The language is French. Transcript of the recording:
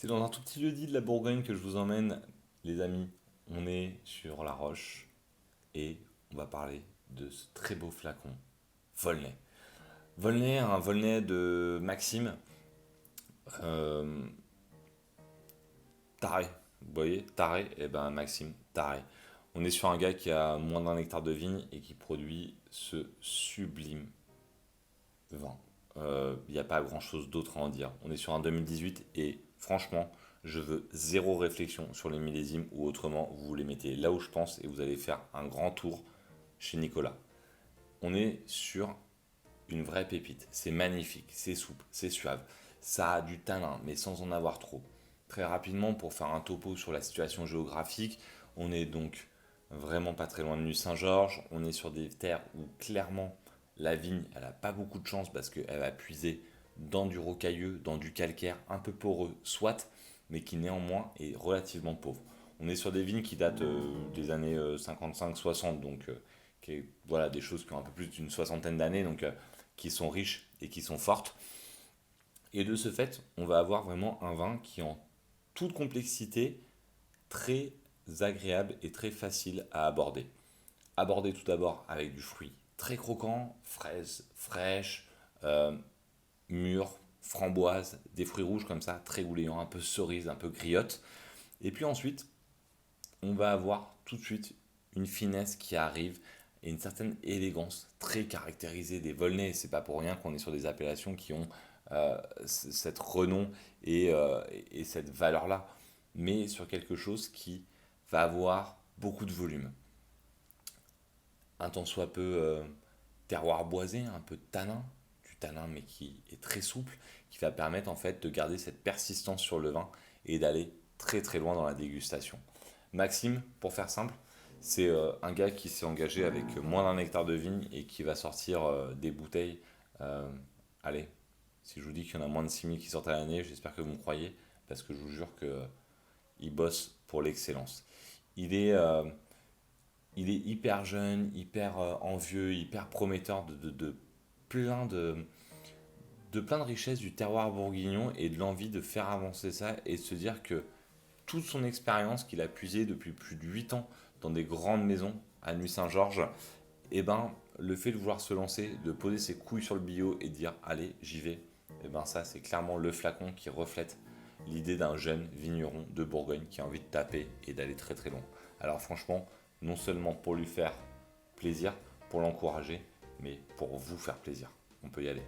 C'est dans un tout petit lieu-dit de la Bourgogne que je vous emmène, les amis. On est sur la Roche et on va parler de ce très beau flacon, Volnay. Volnay, un Volnay de Maxime, euh, taré. Vous voyez, taré, et ben Maxime, taré. On est sur un gars qui a moins d'un hectare de vigne et qui produit ce sublime vin. Il n'y a pas grand-chose d'autre à en dire. On est sur un 2018 et franchement, je veux zéro réflexion sur les millésimes ou autrement, vous les mettez là où je pense et vous allez faire un grand tour chez Nicolas. On est sur une vraie pépite. C'est magnifique, c'est souple, c'est suave. Ça a du tanin, mais sans en avoir trop. Très rapidement, pour faire un topo sur la situation géographique, on est donc vraiment pas très loin de Nuit-Saint-Georges. On est sur des terres où clairement la vigne, elle n'a pas beaucoup de chance parce qu'elle va puiser dans du rocailleux, dans du calcaire, un peu poreux, soit, mais qui néanmoins est relativement pauvre. On est sur des vignes qui datent des années 55-60, donc voilà, des choses qui ont un peu plus d'une soixantaine d'années, donc qui sont riches et qui sont fortes. Et de ce fait, on va avoir vraiment un vin qui, en toute complexité, très agréable et très facile à aborder. Aborder tout d'abord avec du fruit très croquant, fraises fraîches, euh, mûres, framboises, des fruits rouges comme ça, très goulayants, un peu cerise, un peu griotte. Et puis ensuite, on va avoir tout de suite une finesse qui arrive et une certaine élégance très caractérisée des Volnay. C'est pas pour rien qu'on est sur des appellations qui ont cette renom et cette valeur-là, mais sur quelque chose qui va avoir beaucoup de volume. Un tant soit peu terroir boisé, un peu de tanin, du tanin mais qui est très souple, qui va permettre en fait de garder cette persistance sur le vin et d'aller très très loin dans la dégustation. Maxime, pour faire simple, c'est un gars qui s'est engagé avec moins d'un hectare de vigne et qui va sortir des bouteilles. euh, Allez, si je vous dis qu'il y en a moins de 6 000 qui sortent à l'année, j'espère que vous me croyez, parce que je vous jure qu'il bosse pour l'excellence. Il est, euh, il est hyper jeune, hyper envieux, hyper prometteur de plein de plein de richesses du terroir bourguignon et de l'envie de faire avancer ça et de se dire que toute son expérience qu'il a puisée depuis plus de 8 ans dans des grandes maisons à Nuit-Saint-Georges, et ben le fait de vouloir se lancer, de poser ses couilles sur le bio et de dire allez j'y vais, et ben ça c'est clairement le flacon qui reflète l'idée d'un jeune vigneron de Bourgogne qui a envie de taper et d'aller très très loin. Alors franchement, non seulement pour lui faire plaisir, pour l'encourager, mais pour vous faire plaisir. On peut y aller.